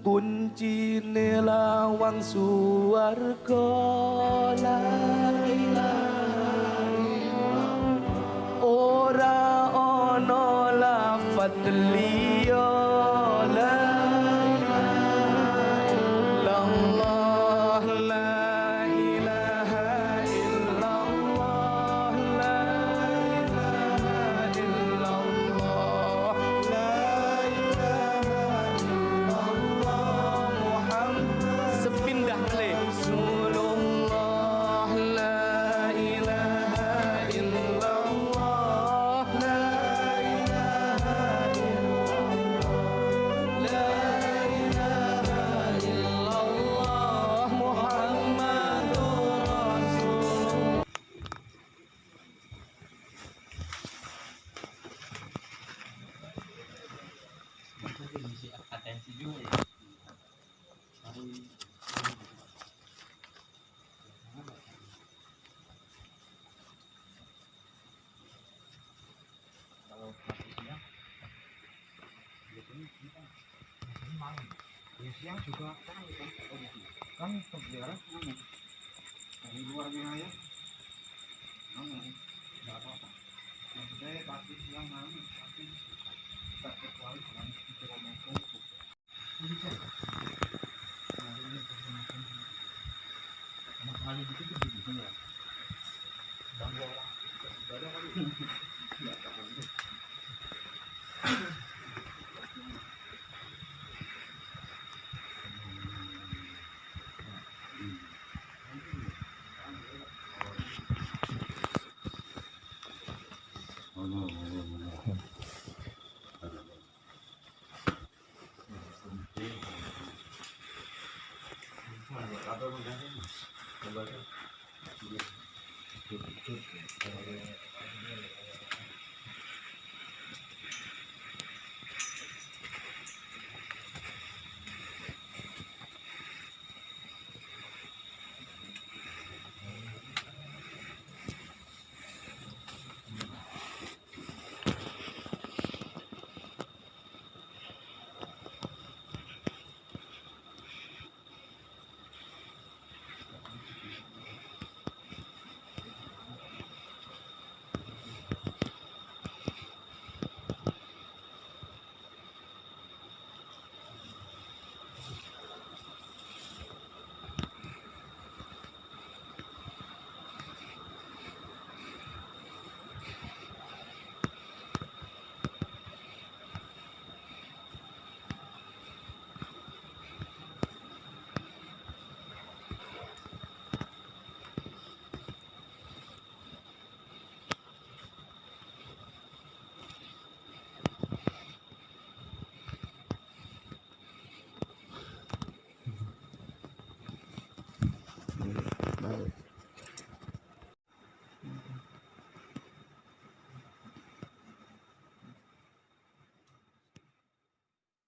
Kuncine lawang suwarga la ilaha illallah ora ana lafat liya la ilaha illallah la ilaha illallah la ilaha illallah la ilaha illallah Muhammad sepindah le Rasulullah la ilaha illallah la ilaha illallah la ilaha illallah Muhammadur Rasulullah. Atensi juga ya. Kalau siang biasanya kita malam. Siang juga kan berjarak dari luar wilayah. Nggak apa-apa. Maksudnya pasti siang malam pasti tak kecuali dalam kilometer. Sama sekali gitu tuh gitu ya. Bangga orang. Ada kali. Enggak tahu. Apa